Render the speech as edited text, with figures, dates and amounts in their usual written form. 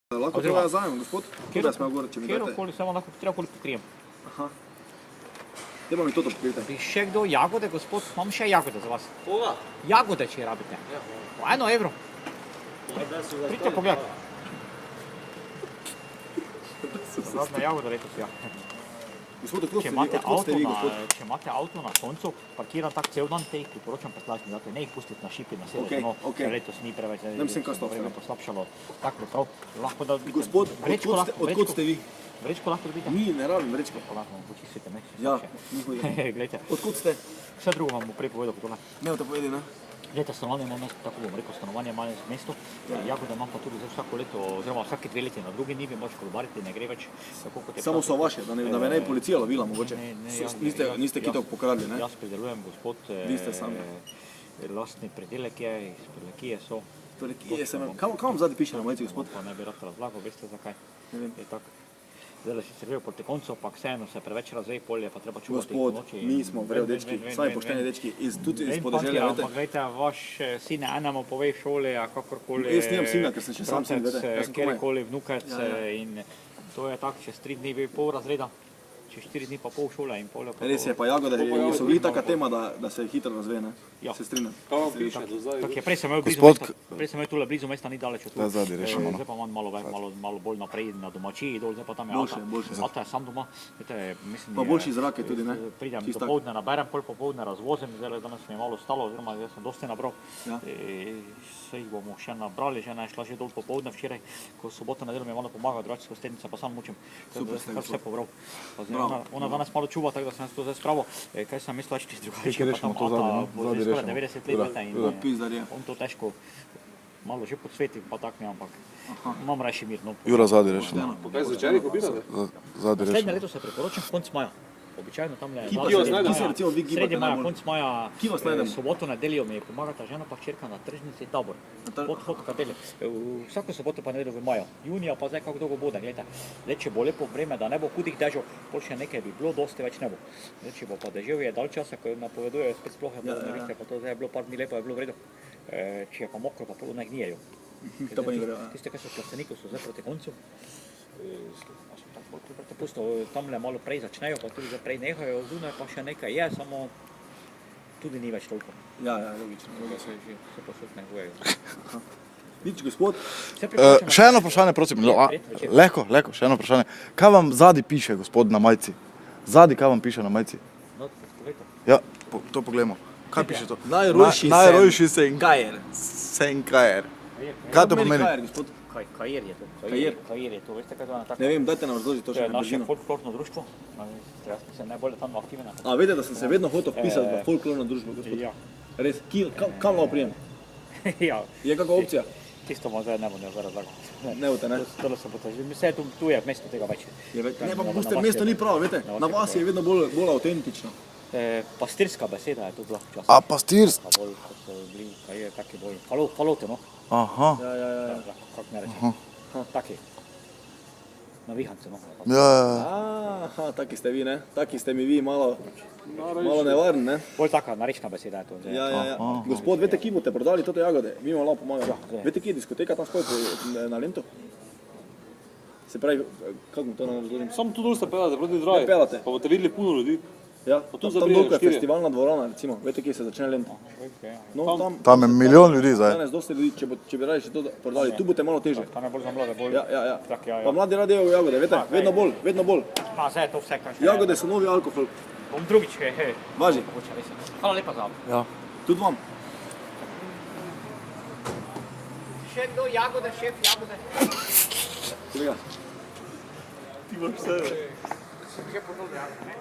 Lahko treba zajem, gospod? Kdo smo gore, če mi date? Kjerokoli, samo lahko trebakoli pokrijem. Aha. Dajmo mi toto pokrijte. Bi še kdo jagode, gospod? Imam še jagode za vas. Koga? Jagode, če rabite. Po 1 evro. Pridite pogled. Zadnja jagoda letos, ja. Gospod, Če imate avto na koncu, parkiran tak cel dan, te jih priporočam preslačni, zato ne jih pustiti na šipi na sredo, ker letos ni preveč, vreme poslabšalo. Tako prav, lahko da... Gospod, odkot ste vi? Vrečko lahko dobite? Mi ne rabim vrečko. Lahko počistite, ne? Ja, njihovi. Glejte, Odkot ste? vse drugo vam bo prej povedal, kot tole. Ne bo to povedi, ne? Glejte, stanovanje imam jaz, tako bom rekel, stanovanje malo z mesto. Jagode imam pa tudi za vsako leto, oziroma vsake 2 leti na drugi nivi, moč kolobariti, ne gre več tako, kot je. Samo so vaše, da me ne policija lovila mogoče. Niste kitov pokradli, ne? Jaz pridelujem, gospod, lastni pridelek je, iz Prlekije so. Kam vam zadnji piše na majici, gospod? Pa ne bi rad razlagal, veste zakaj. Ne vem. Je tako. Zdaj si serviral proti koncu, pa vseeno se preveč razvej polje, pa treba čuvati po Gospod, noči. mi smo vrel dečki, sami pošteni dečki, tudi iz podeželja, vete. Ampak glejte, vaš sin enemu pove v šoli, a kakorkoli... Jaz nimam sina, ker sem še sam sin, vete. Kjerikoli vnukec in to je tako, čez 3 dni bi pol razreda, čez 4 dni pa pol šole in polje. Res je, pa jagode so bili taka tema, da se hitro razve, ne? Ja. Se strinjam. Kaj vam piše do zdaj? Tak je, prej sem imel tule blizu mesta, ni daleč od tu. Zadnji rešimo, no. Zdaj pa imam malo bolj naprej na domačiji dol, zdaj pa tam je Boljše. Ata je sam doma. Pa boljši zrak je tudi, ne? Pridem dopoldne, naberem, pol popoldne razvozim, zdaj danes mi je malo ostalo, oziroma jaz sem dosti nabral. Se jih bomo še nabrali, žena je šla že dol popoldne včeraj, ko soboto nedeljo mi je malo pomagal, drugače skozi tednice pa sam mučim, kar vse pobral. Ona danes malo čuva, tako da sem to zdaj spravil, kaj sem mislil, če drugače, pa tam Ata bo zdaj skoraj 90 let in on to težko malo že podsveti, pa tak mi, ampak imam rajši mir. Jura zadnji rešimo. Kaj zvečerih obirate? Zadnji Naslednje rešimo. leto se priporočam konc maja. Običajno tam le... Sredi maja, konc maja, Kje vas najdemo? soboto, nedeljo mi pomagata žena pa hčerka na tržnici Tabor. Podhod Kadele. Vsako soboto pa nedeljo v maju. Junija pa zdaj kako dolgo bude, gledajte. Zdaj, če bo lepo vreme, da ne bo hudih dežev, pol še nekaj bi bilo, dosti več ne bo. Zdaj, če bo pa deževje dalj časa, ko napovedujejo, spet sploh je bilo, ne veste, pa to zdaj je bilo par dni lepo, je bilo v redu. Če je pa mokro, pa pol ne gnijejo. To pa ni verjel. Tiste, ki so v plasteniku, so zdaj proti koncu. Pusto, tamle malo prej začnejo, pa tudi prej nehajo, zunaj pa še nekaj je, samo tudi ni več toliko. Ja, logično. Se posod nehujejo. Nič, gospod. Še eno vprašanje, prosim. Lehko, še eno vprašanje. Kaj vam zadnji piše, gospod, na majici? Zadnji, kaj vam piše na majici? No, povejte. Ja, to poglejmo. Kaj piše to? Najrojši Senkajer. Senkajer. Kaj to pomeni? Kajer je to. Kajer je to, veste kaj to je na tako? Ne vem, dajte nam razložiti to To še je naše folklorno društvo. Jaz sem najbolj tam aktiven. A vede, da sem se vedno hotel vpisati v folklorno družbo, gospod? Ja. Res, kam malo prijem? Ja. Je kakva opcija? Tisto vam zdaj ne bom zdaj razlagal. Ne bote, ne? Tole se bote, vse tu je mesto tega več. Ne, pa puste, mesto ni pravo, vete? Na vas je vedno bolj avtentično. Pastirska beseda je tu bila včasih. A, pastirsk? Bolj, kot so bili, kaj je, taki bolj, falote, no? Aha. Ja. Kako ne rečem? Taki. Navihance, no? Aha, taki ste vi, ne? Taki ste mi vi malo nevarni, ne? Bolj taka narečna beseda je to. Ja. Gospod, vete, kje boste prodali tote jagode? Mi vam lahko pomagamo. Vete, kje je diskoteka tam spoj na Lentu? Se pravi, kako to nam razložim? Samo tu dol ste pelate, proti Dragi. Ne pelate. Pa boste videli puno ljudi. Ja, tam dolgo je festivalna dvorana, recimo. Vete, kje se začne Lenta? No, Tam je milijon ljudi zdaj. Danes dosti ljudi, če bi radi še to prodali, tu boste malo težje. Tam je bolj za mlade, bolj... Ja. Tak, ja. Pa mladi radi jejo jagode, vete, vedno bolj. Ma, zdaj je to vse, kaj še... Jagode so novi alkohol. Bom drugič, Važi. Hvala lepa za... Ja. Tudi vam. Še kdo jagode, šef jagode? Kolega. Ti imaš vse. Sem že ponudil jagode, ne?